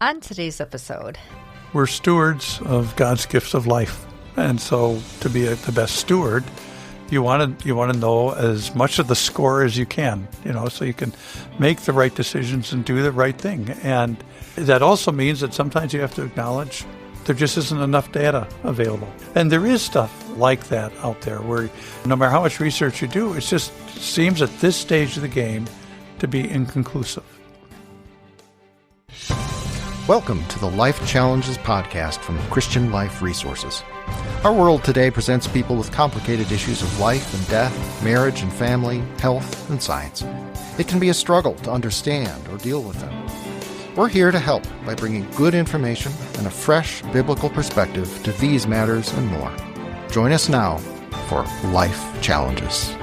On today's episode, we're stewards of God's gift of life. And so to be the best steward, you want to know as much of the score as you can, so you can make the right decisions and do the right thing. And that also means that sometimes you have to acknowledge there just isn't enough data available. And there is stuff like that out there where no matter how much research you do, it just seems at this stage of the game to be inconclusive. Welcome to the Life Challenges podcast from Christian Life Resources. Our world today presents people with complicated issues of life and death, marriage and family, health and science. It can be a struggle to understand or deal with them. We're here to help by bringing good information and a fresh biblical perspective to these matters and more. Join us now for Life Challenges.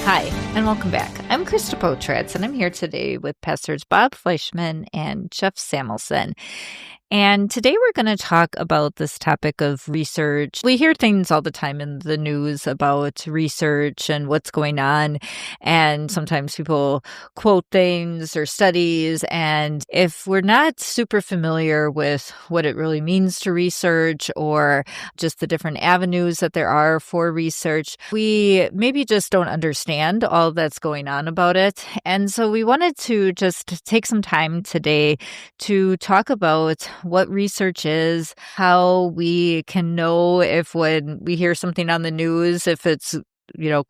hi, and welcome back. I'm Krista Potratz, and I'm here today with Pastors Bob Fleischman and Jeff Samuelson. And today we're going to talk about this topic of research. We hear things all the time in the news about research and what's going on. And sometimes people quote things or studies. And if we're not super familiar with what it really means to research or just the different avenues that there are for research, we maybe just don't understand all that's going on about it. And so we wanted to just take some time today to talk about what research is, how we can know if when we hear something on the news, if it's,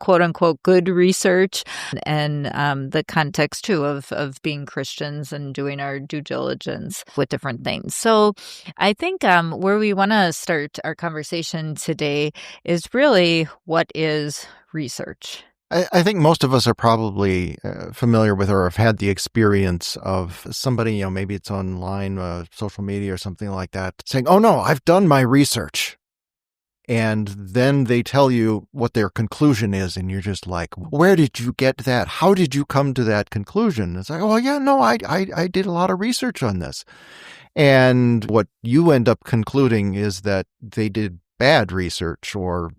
quote unquote, good research, and the context too of being Christians and doing our due diligence with different things. So I think where we want to start our conversation today is really, what is research? I think most of us are probably familiar with or have had the experience of somebody, maybe it's online, social media or something like that, saying, oh no, I've done my research. And then they tell you what their conclusion is, and you're just like, where did you get that? How did you come to that conclusion? It's like, oh yeah, no, I did a lot of research on this. And what you end up concluding is that they did bad research, or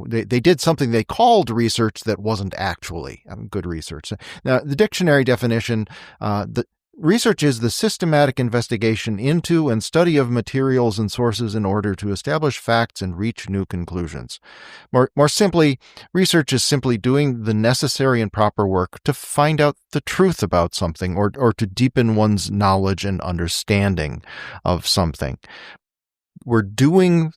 they did something they called research that wasn't actually good research. Now, the dictionary definition, the research is the systematic investigation into and study of materials and sources in order to establish facts and reach new conclusions. More simply, research is simply doing the necessary and proper work to find out the truth about something, or to deepen one's knowledge and understanding of something. We're doing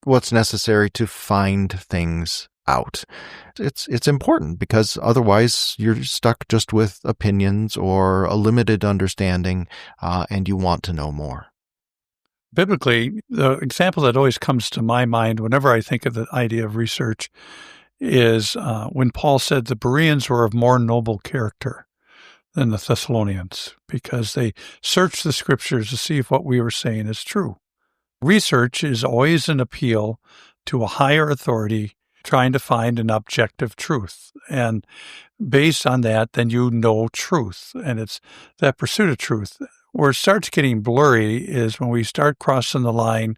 what's necessary to find things out. It's important, because otherwise you're stuck just with opinions or a limited understanding, and you want to know more. Biblically, the example that always comes to my mind whenever I think of the idea of research is when Paul said the Bereans were of more noble character than the Thessalonians, because they searched the scriptures to see if what we were saying is true. Research is always an appeal to a higher authority trying to find an objective truth. And based on that, then you know truth. And it's that pursuit of truth. Where it starts getting blurry is when we start crossing the line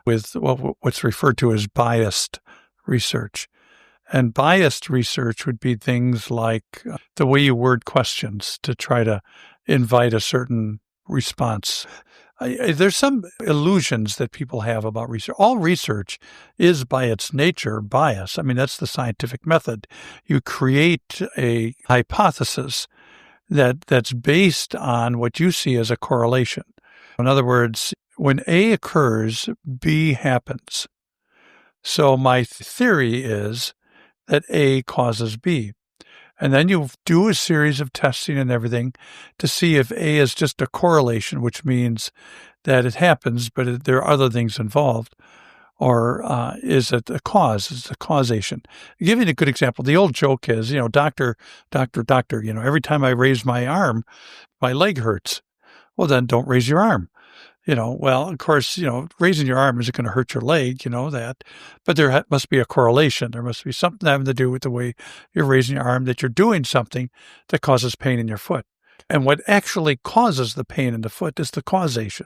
with what's referred to as biased research. And biased research would be things like the way you word questions to try to invite a certain response. There's some illusions that people have about research. All research is by its nature bias. I mean, that's the scientific method. You create a hypothesis that's based on what you see as a correlation. In other words, when A occurs, B happens. So my theory is that A causes B. And then you do a series of testing and everything to see if A is just a correlation, which means that it happens, but there are other things involved, or is it a cause? Is it a causation? I'll give you a good example. The old joke is, doctor, every time I raise my arm, my leg hurts. Well, then don't raise your arm. Well, of course, raising your arm isn't going to hurt your leg, that. But there must be a correlation. There must be something having to do with the way you're raising your arm, that you're doing something that causes pain in your foot. And what actually causes the pain in the foot is the causation.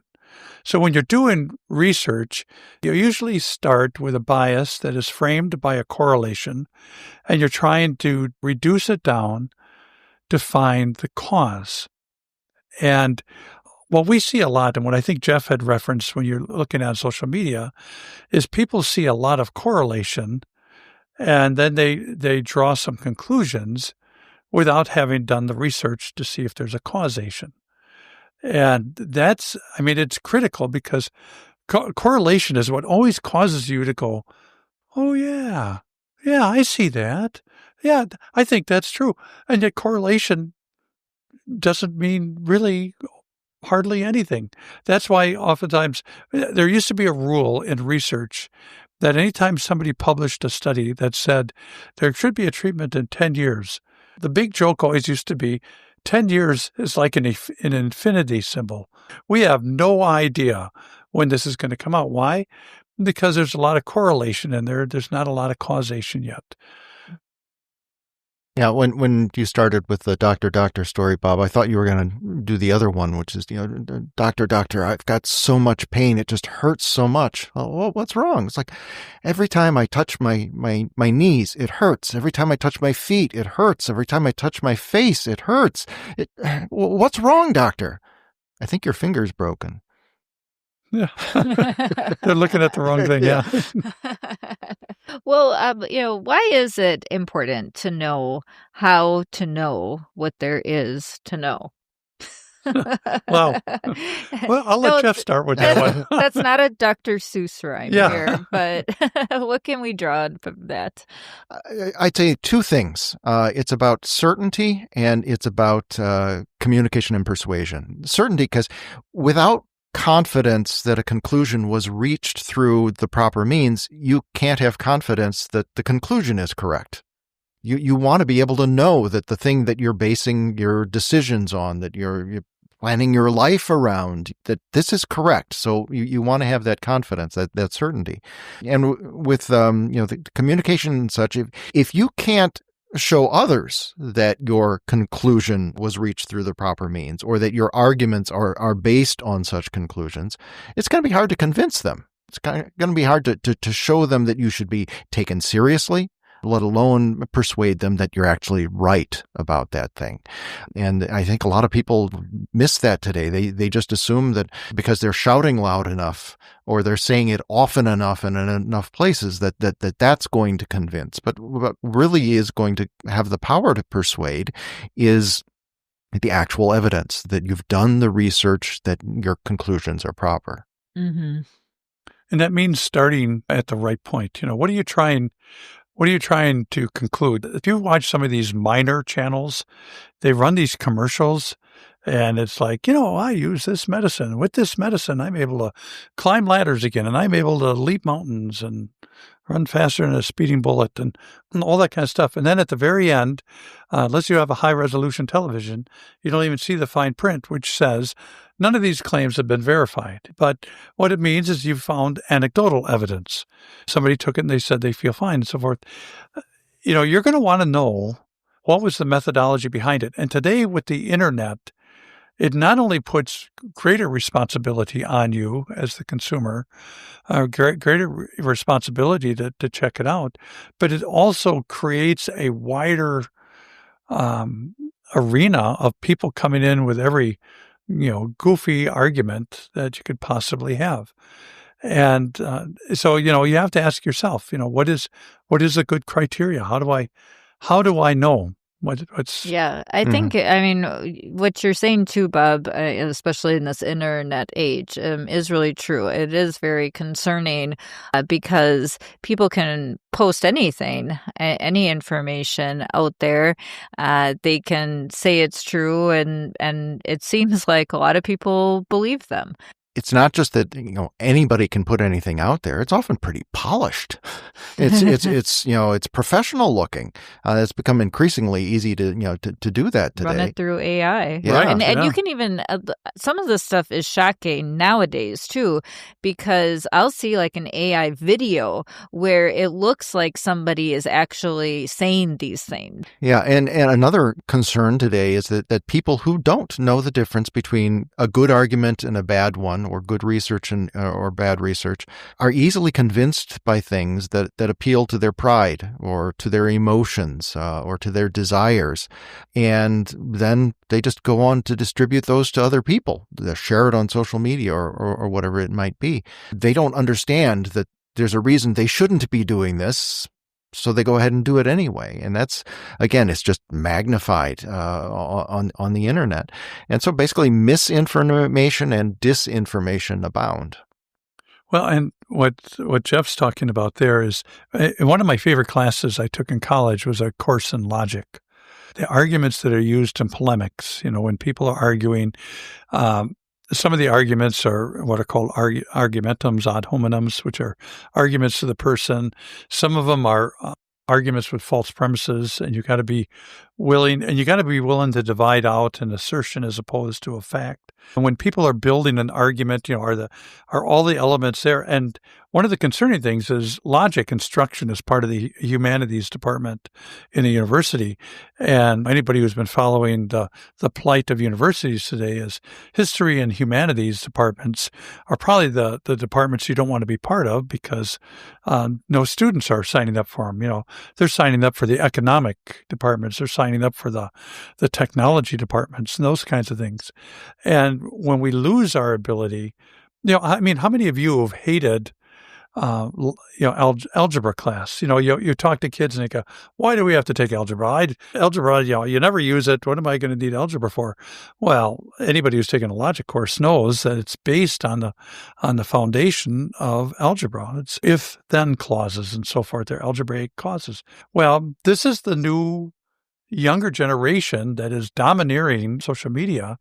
So when you're doing research, you usually start with a bias that is framed by a correlation, and you're trying to reduce it down to find the cause. And what we see a lot, and what I think Jeff had referenced when you're looking at social media, is people see a lot of correlation, and then they draw some conclusions without having done the research to see if there's a causation. And it's critical because correlation is what always causes you to go, oh, yeah, I see that. Yeah, I think that's true. And yet correlation doesn't mean really hardly anything. That's why oftentimes there used to be a rule in research that anytime somebody published a study that said there should be a treatment in 10 years, the big joke always used to be 10 years is like an infinity symbol. We have no idea when this is going to come out. Why? Because there's a lot of correlation in there. There's not a lot of causation yet. Yeah, when you started with the doctor story, Bob, I thought you were going to do the other one, which is, doctor, I've got so much pain. It just hurts so much. Well, what's wrong? It's like every time I touch my knees, it hurts. Every time I touch my feet, it hurts. Every time I touch my face, it hurts. What's wrong, doctor? I think your finger's broken. Yeah. They're looking at the wrong thing. Yeah. Well, why is it important to know how to know what there is to know? Wow. Well, I'll let Jeff start with that one. That's not a Dr. Seuss rhyme Yeah. here, but what can we draw from that? I'd say two things. It's about certainty and it's about communication and persuasion. Certainty, because without confidence that a conclusion was reached through the proper means, you can't have confidence that the conclusion is correct. You want to be able to know that the thing that you're basing your decisions on, that you're planning your life around, that this is correct. So you want to have that confidence, that certainty. And with the communication and such, if you can't show others that your conclusion was reached through the proper means, or that your arguments are based on such conclusions, it's going to be hard to convince them. It's going to be hard to show them that you should be taken seriously, let alone persuade them that you're actually right about that thing. And I think a lot of people miss that today. They just assume that because they're shouting loud enough or they're saying it often enough and in enough places that's going to convince. But what really is going to have the power to persuade is the actual evidence that you've done the research, that your conclusions are proper. Mm-hmm. And that means starting at the right point. What are you trying to conclude? If you watch some of these minor channels, they run these commercials and it's like, I use this medicine. With this medicine, I'm able to climb ladders again, and I'm able to leap mountains and run faster than a speeding bullet and all that kind of stuff. And then at the very end, unless you have a high-resolution television, you don't even see the fine print, which says none of these claims have been verified. But what it means is you've found anecdotal evidence. Somebody took it and they said they feel fine and so forth. You're going to want to know what was the methodology behind it. And today with the internet, it not only puts greater responsibility on you as the consumer, greater responsibility to check it out, but it also creates a wider arena of people coming in with every goofy argument that you could possibly have. And so you have to ask yourself, what is a good criteria? How do I know? Yeah, I think, what you're saying too, Bob, especially in this internet age, is really true. It is very concerning because people can post anything, any information out there. They can say it's true, and it seems like a lot of people believe them. It's not just that anybody can put anything out there. It's often pretty polished. It's professional looking. It's become increasingly easy to do that today. Run it through AI, yeah. Right. And you can even some of this stuff is shocking nowadays too, because I'll see like an AI video where it looks like somebody is actually saying these things. Yeah, and another concern today is that people who don't know the difference between a good argument and a bad one, or good research or bad research, are easily convinced by things that appeal to their pride or to their emotions or to their desires. And then they just go on to distribute those to other people. They share it on social media or whatever it might be. They don't understand that there's a reason they shouldn't be doing this, so they go ahead and do it anyway. And that's, again, it's just magnified on the internet. And so basically misinformation and disinformation abound. Well, and what Jeff's talking about there is one of my favorite classes I took in college was a course in logic. The arguments that are used in polemics, when people are arguing, some of the arguments are what are called argumentums ad hominems, which are arguments to the person. Some of them are arguments with false premises, and you got to be willing to divide out an assertion as opposed to a fact. And when people are building an argument, are all the elements there? And one of the concerning things is logic instruction is part of the humanities department in a university. And anybody who's been following the plight of universities today is history and humanities departments are probably the departments you don't want to be part of because no students are signing up for them. They're signing up for the economic departments. They're signing up for the technology departments and those kinds of things. And when we lose our ability, how many of you have hated algebra class? You talk to kids and they go, why do we have to take algebra? Algebra, you never use it. What am I going to need algebra for? Well, anybody who's taken a logic course knows that it's based on the foundation of algebra. It's if-then clauses and so forth. They're algebraic clauses. Well, this is the new younger generation that is domineering social media,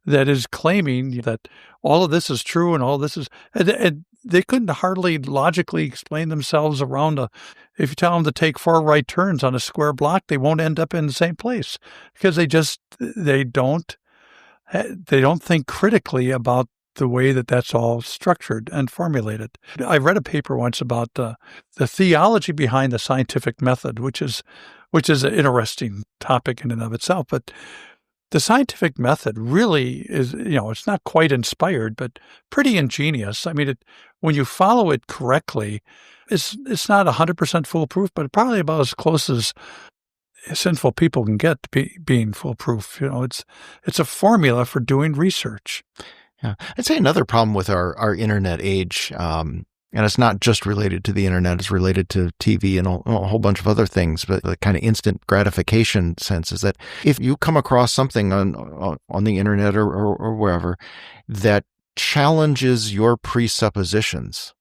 that is claiming that all of this is true and all this is, and they couldn't hardly logically explain themselves around if you tell them to take 4 right turns on a square block, they won't end up in the same place because they don't think critically about the way that's all structured and formulated. I read a paper once about the theology behind the scientific method, which is an interesting topic in and of itself. But the scientific method really is, it's not quite inspired, but pretty ingenious. I mean, when you follow it correctly, it's not 100% foolproof, but probably about as close as sinful people can get to being foolproof. It's a formula for doing research. Yeah, I'd say another problem with our internet age, and it's not just related to the internet, it's related to TV and a whole bunch of other things, but the kind of instant gratification sense is that if you come across something on the internet or wherever that challenges your presuppositions,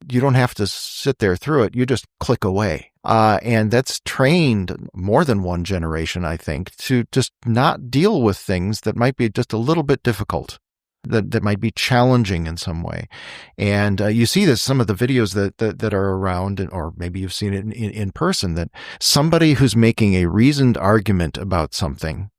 you don't have to sit there through it. You just click away. And that's trained more than one generation, I think, to just not deal with things that might be just a little bit difficult. That might be challenging in some way. And you see this, some of the videos that are around, or maybe you've seen it in person, that somebody who's making a reasoned argument about something,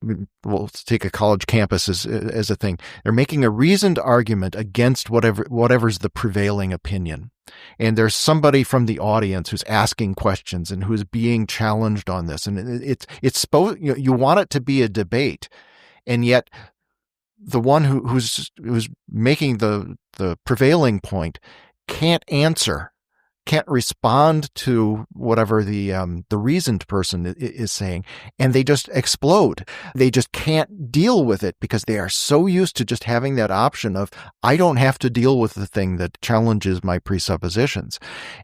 we'll take a college campus as a thing, they're making a reasoned argument against whatever's the prevailing opinion. And there's somebody from the audience who's asking questions and who's being challenged on this. And it's supposed, you want it to be a debate, and yet the one who's making the prevailing point can't respond to whatever the reasoned person is saying, and they just explode. They just can't deal with it because they are so used to just having that option of, I don't have to deal with the thing that challenges my presuppositions.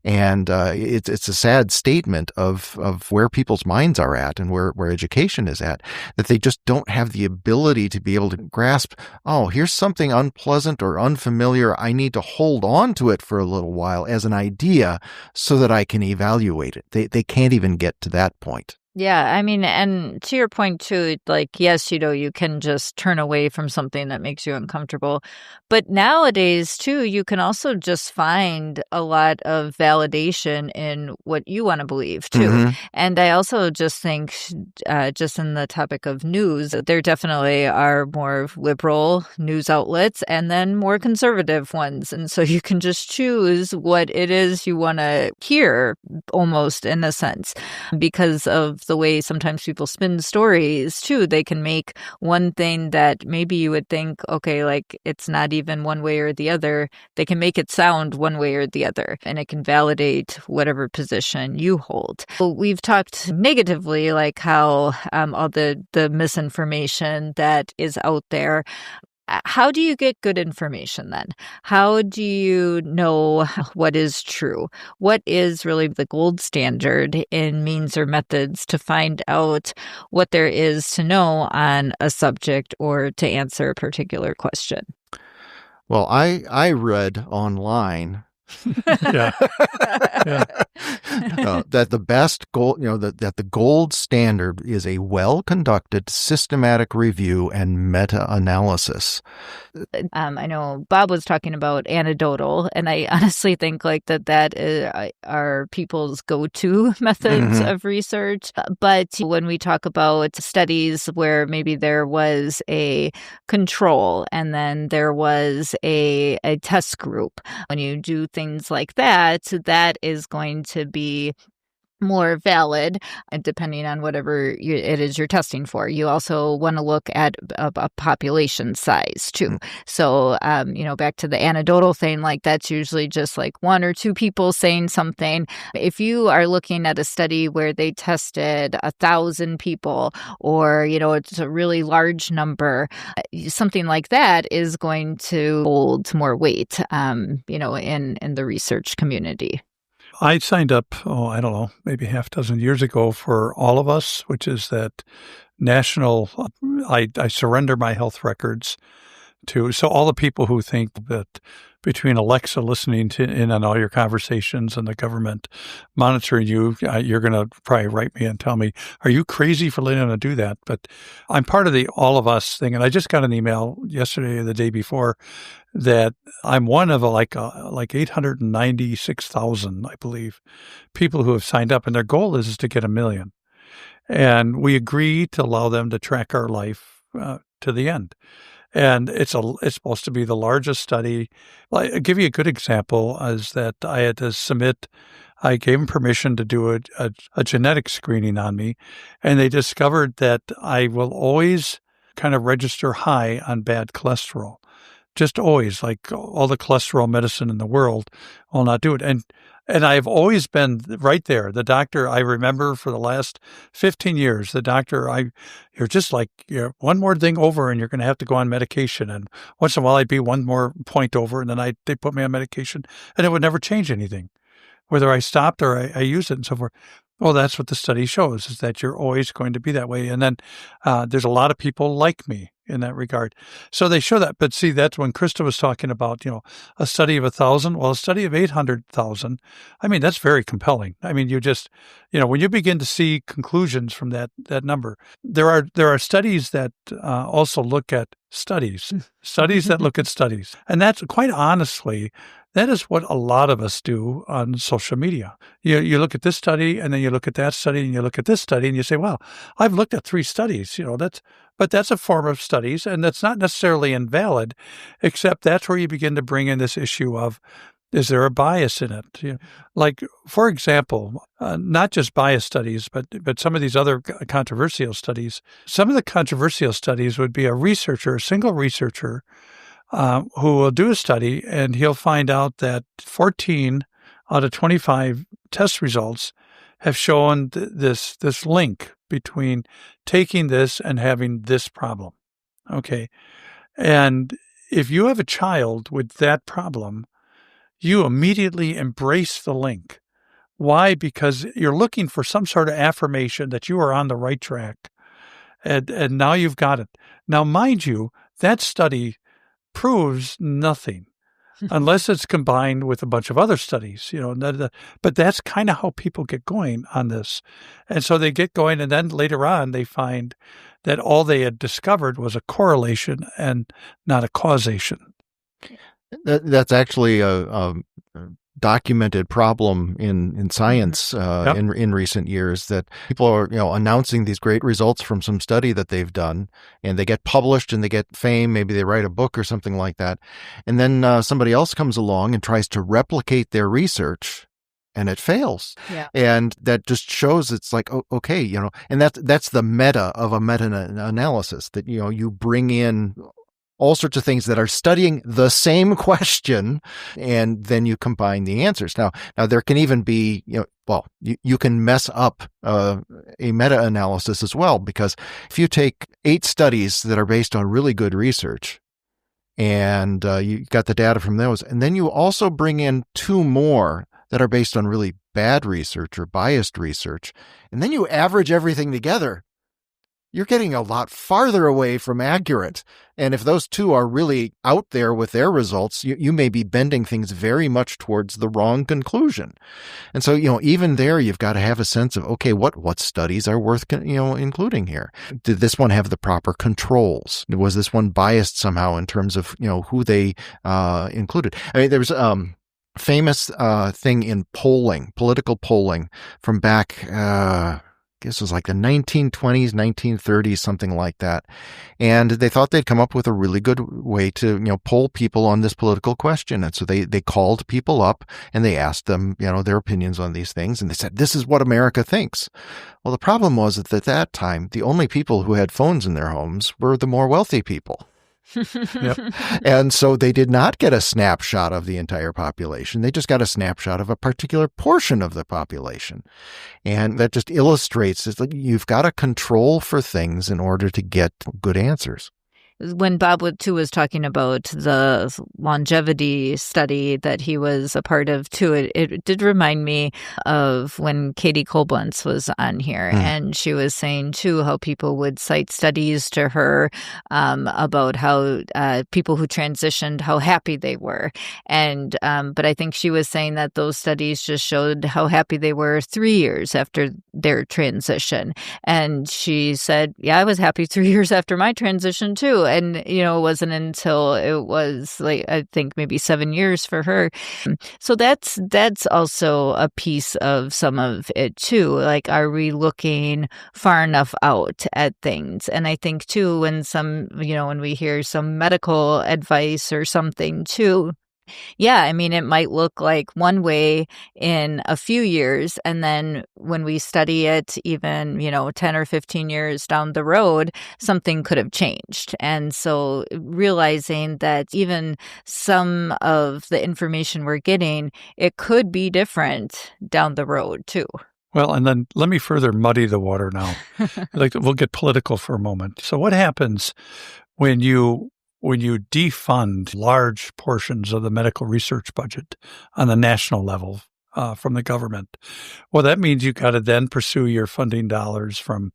And it's a sad statement of where people's minds are at and where education is at, that they just don't have the ability to be able to grasp, oh, here's something unpleasant or unfamiliar. I need to hold on to it for a little while as an idea, so that I can evaluate it. They can't even get to that point. Yeah, I mean, and to your point too, like, yes, you can just turn away from something that makes you uncomfortable. But nowadays too, you can also just find a lot of validation in what you want to believe too. Mm-hmm. And I also just think, just in the topic of news, there definitely are more liberal news outlets and then more conservative ones. And so you can just choose what it is you want to hear, almost in a sense, because of of the way sometimes people spin stories too. They can make one thing that maybe you would think, okay, like it's not even one way or the other. They can make it sound one way or the other, and it can validate whatever position you hold. So we've talked negatively, like how all the misinformation that is out there. How do you get good information then? How do you know what is true? What is really the gold standard in means or methods to find out what there is to know on a subject or to answer a particular question? Well, I read online Yeah. Yeah. that the best gold, that the gold standard is a well-conducted systematic review and meta-analysis. I know Bob was talking about anecdotal, and I honestly think like that are people's go-to methods of research. But when we talk about studies where maybe there was a control and then there was a test group, when you do things like that, that is going to be more valid, depending on whatever it is you're testing for. You also want to look at a population size too. So, back to the anecdotal thing, like that's usually just like one or two people saying something. If you are looking at a study where they tested 1,000 people, or, it's a really large number, something like that is going to hold more weight, in the research community. I signed up, I don't know, maybe half a dozen years ago for All of Us, which is that national, I surrender my health records to. So all the people who think that between Alexa listening in on all your conversations and the government monitoring you, you're going to probably write me and tell me, are you crazy for letting them do that? But I'm part of the All of Us thing. And I just got an email yesterday or the day before that I'm one of like 896,000, I believe, people who have signed up. And their goal is to get 1 million. And we agree to allow them to track our life to the end. And it's supposed to be the largest study. I'll give you a good example is that I had to submit, I gave them permission to do a genetic screening on me, and they discovered that I will always kind of register high on bad cholesterol. Just always, like all the cholesterol medicine in the world will not do it. And I've always been right there. The doctor, I remember for the last 15 years, the doctor, you're just like, you're one more thing over and you're going to have to go on medication. And once in a while I'd be one more point over and then they put me on medication and it would never change anything, whether I stopped or I used it and so forth. Well, that's what the study shows, is that you're always going to be that way. And then there's a lot of people like me in that regard. So they show that. But see, that's when Krista was talking about, a study of 1,000. Well, a study of 800,000, I mean, that's very compelling. I mean, you just, when you begin to see conclusions from that number, there are studies that also look at studies that look at studies. And that's quite honestly, that is what a lot of us do on social media. You look at this study and then you look at that study and you look at this study and you say, well, I've looked at 3 studies, but that's a form of studies and that's not necessarily invalid, except that's where you begin to bring in this issue of, is there a bias in it? Like, for example, not just bias studies, but some of these other controversial studies. Some of the controversial studies would be a single researcher, who will do a study and he'll find out that 14 out of 25 test results have shown this link between taking this and having this problem. Okay. And if you have a child with that problem, you immediately embrace the link. Why? Because you're looking for some sort of affirmation that you are on the right track. And now you've got it. Now, mind you, that study proves nothing unless it's combined with a bunch of other studies, but that's kind of how people get going on this. And so they get going and then later on they find that all they had discovered was a correlation and not a causation. That's actually a documented problem in science in recent years, that people are announcing these great results from some study that they've done, and they get published and they get fame. Maybe they write a book or something like that, and then somebody else comes along and tries to replicate their research, and it fails. Yeah. And that just shows it's like, okay, and that's the meta of a meta-analysis, that, you bring in all sorts of things that are studying the same question, and then you combine the answers. Now there can even be, you can mess up a meta-analysis as well, because if you take 8 studies that are based on really good research, and you got the data from those, and then you also bring in 2 more that are based on really bad research or biased research, and then you average everything together, you're getting a lot farther away from accurate. And if those 2 are really out there with their results, you may be bending things very much towards the wrong conclusion. And so, even there, you've got to have a sense of, okay, what studies are worth, including here? Did this one have the proper controls? Was this one biased somehow in terms of, who they included? I mean, there's famous thing in political polling from back, I guess it was like the 1920s, 1930s, something like that. And they thought they'd come up with a really good way to, poll people on this political question. And so they called people up and they asked them, their opinions on these things. And they said, this is what America thinks. Well, the problem was that at that time, the only people who had phones in their homes were the more wealthy people. Yep. And so they did not get a snapshot of the entire population. They just got a snapshot of a particular portion of the population. And that just illustrates it's like you've got to control for things in order to get good answers. When Bob was talking about the longevity study that he was a part of too, it did remind me of when Katie Koblenz was on here, and she was saying too how people would cite studies to her about how people who transitioned, how happy they were, and but I think she was saying that those studies just showed how happy they were 3 years after their transition, and she said, "Yeah, I was happy 3 years after my transition too." And, it wasn't until it was like, I think maybe 7 years for her. So that's also a piece of some of it too. Like, are we looking far enough out at things? And I think too, when we hear some medical advice or something too, yeah, I mean, it might look like one way in a few years. And then when we study it, even, 10 or 15 years down the road, something could have changed. And so realizing that even some of the information we're getting, it could be different down the road too. Well, and then let me further muddy the water now. We'll get political for a moment. So what happens when you defund large portions of the medical research budget on the national level from the government? Well, that means you got to then pursue your funding dollars from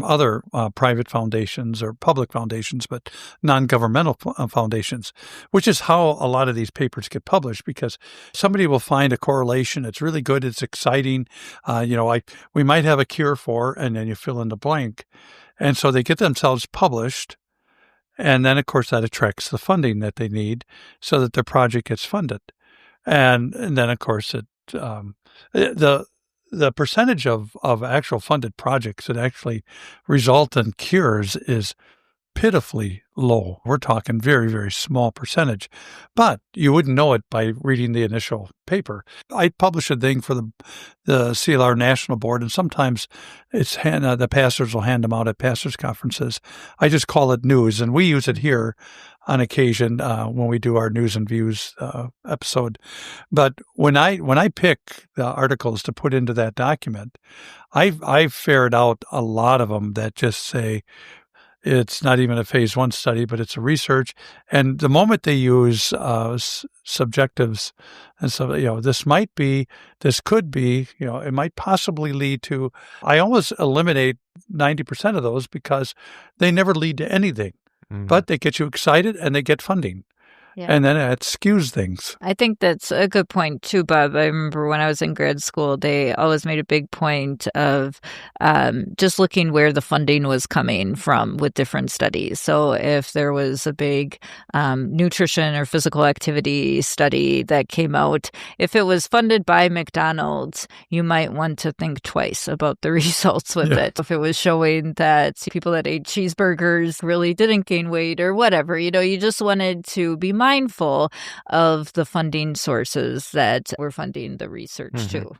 other private foundations or public foundations, but non-governmental foundations, which is how a lot of these papers get published, because somebody will find a correlation. It's really good. It's exciting. We might have a cure for, and then you fill in the blank. And so they get themselves published. And then, of course, that attracts the funding that they need so that their project gets funded. And then, of course, the percentage of actual funded projects that actually result in cures is pitifully low. We're talking very, very small percentage, but you wouldn't know it by reading the initial paper. I publish a thing for the CLR National Board, and sometimes the pastors will hand them out at pastors' conferences. I just call it news, and we use it here on occasion when we do our news and views episode. But when I pick the articles to put into that document, I've ferreted out a lot of them that just say, it's not even a phase 1 study, but it's a research. And the moment they use subjectives, and so, this could be, it might possibly lead to, I almost eliminate 90% of those because they never lead to anything, but they get you excited and they get funding. Yeah. And then it skews things. I think that's a good point too, Bob. I remember when I was in grad school, they always made a big point of just looking where the funding was coming from with different studies. So if there was a big nutrition or physical activity study that came out, if it was funded by McDonald's, you might want to think twice about the results with it. If it was showing that people that ate cheeseburgers really didn't gain weight or whatever, you just wanted to be mindful mindful of the funding sources that we're funding the research to.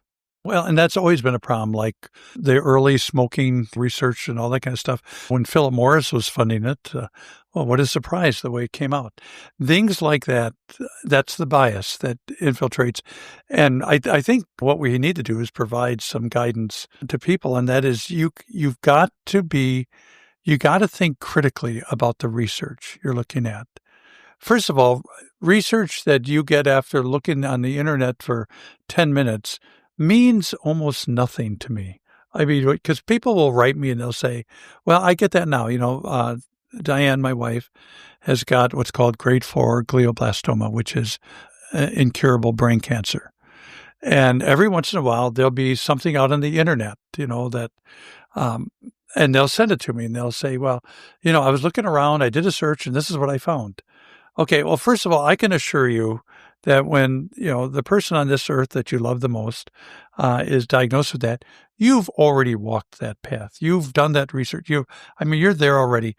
Well, and that's always been a problem, like the early smoking research and all that kind of stuff. When Philip Morris was funding it, well, what a surprise the way it came out. Things like that, that's the bias that infiltrates. And I think what we need to do is provide some guidance to people, and that is you've got to think critically about the research you're looking at. First of all, research that you get after looking on the internet for 10 minutes means almost nothing to me. I mean, because people will write me and they'll say, well, I get that now. Diane, my wife, has got what's called grade 4 glioblastoma, which is incurable brain cancer. And every once in a while, there'll be something out on the internet, that, and they'll send it to me and they'll say, well, I was looking around, I did a search and this is what I found. Okay, well, first of all, I can assure you that when, the person on this earth that you love the most is diagnosed with that, you've already walked that path. You've done that research. You're there already.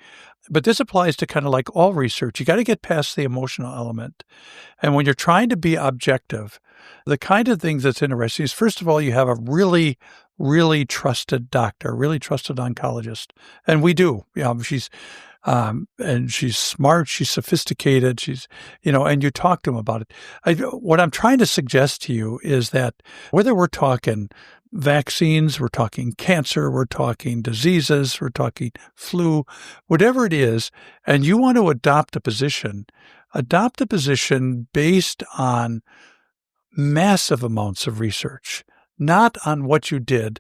But this applies to kind of like all research. You got to get past the emotional element. And when you're trying to be objective, the kind of things that's interesting is, first of all, you have a really, really trusted doctor, really trusted oncologist. And we do. And she's smart, she's sophisticated, and you talk to them about it. What I'm trying to suggest to you is that whether we're talking vaccines, we're talking cancer, we're talking diseases, we're talking flu, whatever it is, and you want to adopt a position based on massive amounts of research, not on what you did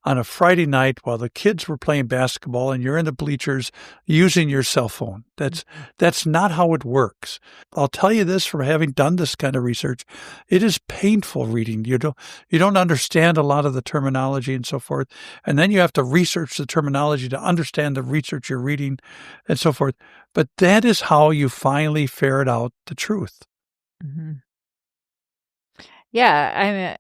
on a Friday night while the kids were playing basketball and you're in the bleachers using your cell phone. That's not how it works. I'll tell you this from having done this kind of research. It is painful reading. You don't understand a lot of the terminology and so forth. And then you have to research the terminology to understand the research you're reading and so forth. But that is how you finally ferret out the truth. Mm-hmm. Yeah,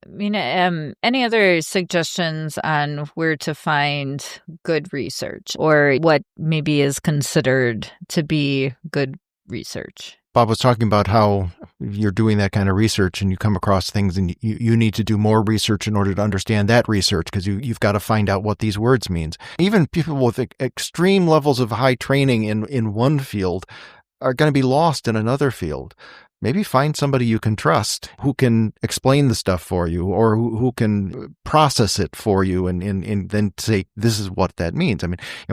any other suggestions on where to find good research or what maybe is considered to be good research? Bob was talking about how you're doing that kind of research and you come across things and you need to do more research in order to understand that research because you've got to find out what these words means. Even people with extreme levels of high training in one field are going to be lost in another field. Maybe find somebody you can trust who can explain the stuff for you or who can process it for you and then say, this is what that means.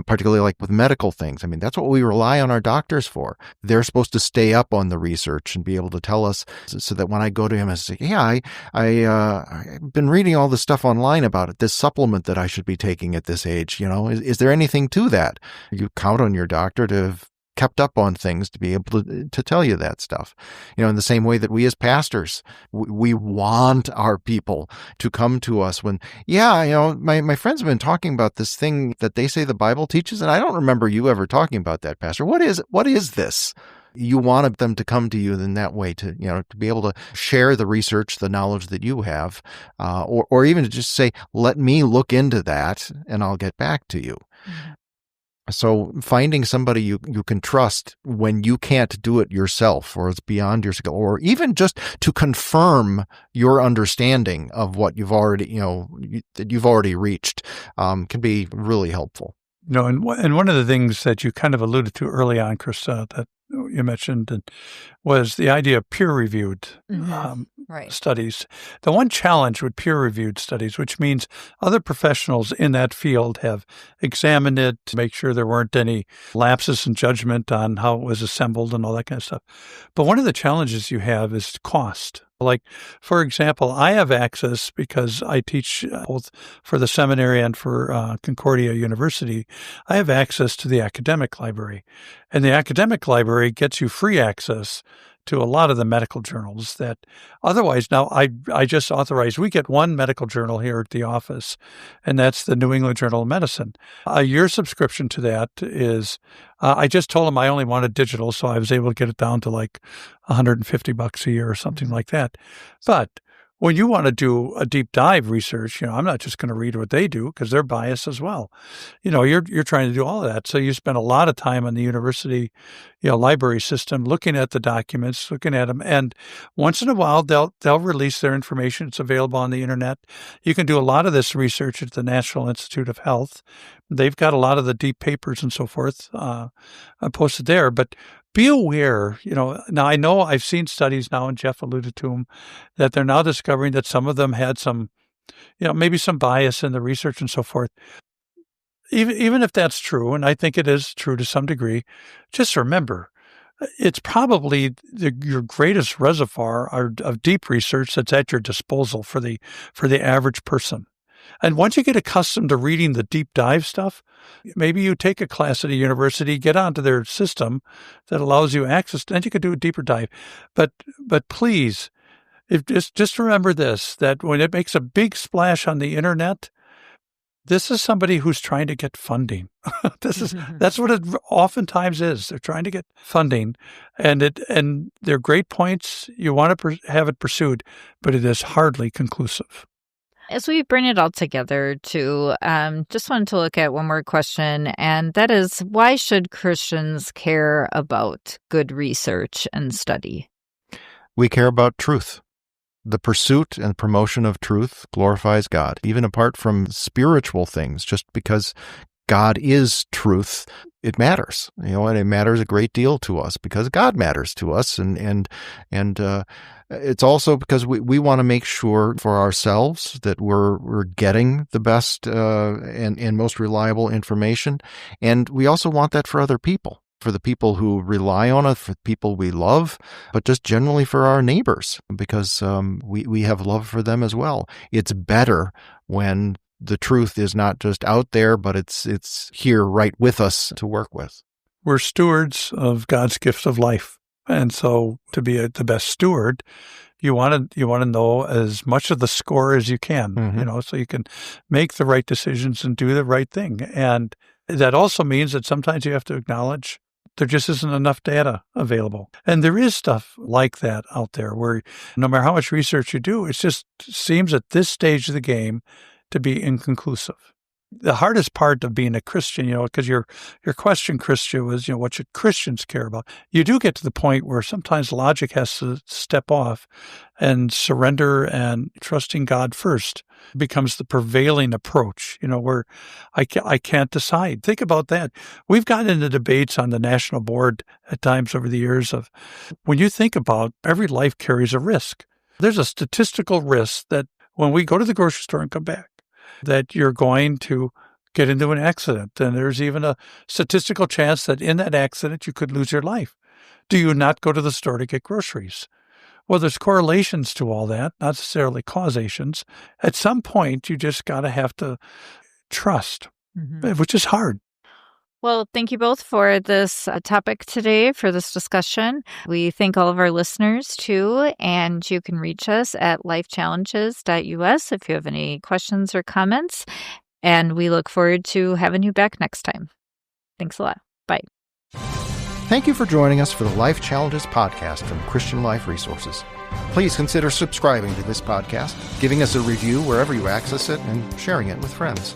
Particularly like with medical things. That's what we rely on our doctors for. They're supposed to stay up on the research and be able to tell us so that when I go to him and say, yeah, I've been reading all this stuff online about it, this supplement that I should be taking at this age, is there anything to that? You count on your doctor to have kept up on things to be able to tell you that stuff. In the same way that we as pastors, we want our people to come to us when, my friends have been talking about this thing that they say the Bible teaches, and I don't remember you ever talking about that, Pastor. What is this? You wanted them to come to you in that way to be able to share the research, the knowledge that you have, or even to just say, let me look into that and I'll get back to you. Mm-hmm. So finding somebody you can trust when you can't do it yourself or it's beyond your skill, or even just to confirm your understanding of what you've already, that you've already reached, can be really helpful. And one of the things that you kind of alluded to early on, Krista, that you mentioned was the idea of peer-reviewed studies. The one challenge with peer-reviewed studies, which means other professionals in that field have examined it to make sure there weren't any lapses in judgment on how it was assembled and all that kind of stuff. But one of the challenges you have is cost. Like, for example, I have access because I teach both for the seminary and for Concordia University. I have access to the academic library. And the academic library gets you free access to a lot of the medical journals that otherwise, now I just authorized, we get one medical journal here at the office, and that's the New England Journal of Medicine. A year subscription to that is, I just told them I only wanted digital, so I was able to get it down to like $150 a year or something like that. But when you want to do a deep dive research, I'm not just going to read what they do because they're biased as well. You're trying to do all of that. So you spend a lot of time on the university, library system, looking at the documents, looking at them. And once in a while, they'll release their information. It's available on the internet. You can do a lot of this research at the National Institute of Health. They've got a lot of the deep papers and so forth posted there. But be aware, now I know I've seen studies now, and Jeff alluded to them, that they're now discovering that some of them had some, maybe some bias in the research and so forth. Even if that's true, and I think it is true to some degree, just remember, it's probably your greatest reservoir of deep research that's at your disposal for the average person. And once you get accustomed to reading the deep dive stuff, maybe you take a class at a university, get onto their system that allows you access, then you can do a deeper dive. But please, just remember this, that when it makes a big splash on the internet, this is somebody who's trying to get funding. That's what it oftentimes is. They're trying to get funding, and they're great points. You want to have it pursued, but it is hardly conclusive. As we bring it all together, too, just wanted to look at one more question, and that is, why should Christians care about good research and study? We care about truth. The pursuit and promotion of truth glorifies God, even apart from spiritual things. Just because God is truth, it matters, and it matters a great deal to us because God matters to us, and it's also because we want to make sure for ourselves that we're getting the best and most reliable information, and we also want that for other people. For the people who rely on it, for the people we love, but just generally for our neighbors, because we have love for them as well. It's better when the truth is not just out there, but it's here right with us to work with. We're stewards of God's gift of life. And so to be the best steward, you want to know as much of the score as you can, so you can make the right decisions and do the right thing. And that also means that sometimes you have to acknowledge there just isn't enough data available. And there is stuff like that out there where no matter how much research you do, it just seems at this stage of the game to be inconclusive. The hardest part of being a Christian, because your question, Christian, was, what should Christians care about? You do get to the point where sometimes logic has to step off, and surrender and trusting God first becomes the prevailing approach, where I can't decide. Think about that. We've gotten into debates on the national board at times over the years of, when you think about every life carries a risk. There's a statistical risk that when we go to the grocery store and come back, that you're going to get into an accident. And there's even a statistical chance that in that accident, you could lose your life. Do you not go to the store to get groceries? Well, there's correlations to all that, not necessarily causations. At some point, you just have to trust, which is hard. Well, thank you both for this topic today, for this discussion. We thank all of our listeners, too, and you can reach us at lifechallenges.us if you have any questions or comments, and we look forward to having you back next time. Thanks a lot. Bye. Thank you for joining us for the Life Challenges podcast from Christian Life Resources. Please consider subscribing to this podcast, giving us a review wherever you access it, and sharing it with friends.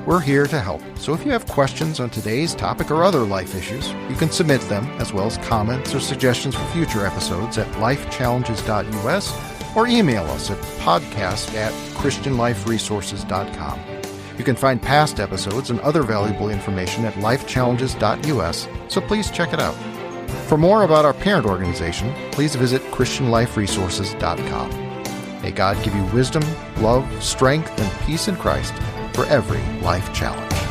We're here to help, so if you have questions on today's topic or other life issues, you can submit them, as well as comments or suggestions for future episodes at lifechallenges.us or email us at podcast@christianliferesources.com. You can find past episodes and other valuable information at lifechallenges.us, so please check it out. For more about our parent organization, please visit christianliferesources.com. May God give you wisdom, love, strength, and peace in Christ for every life challenge.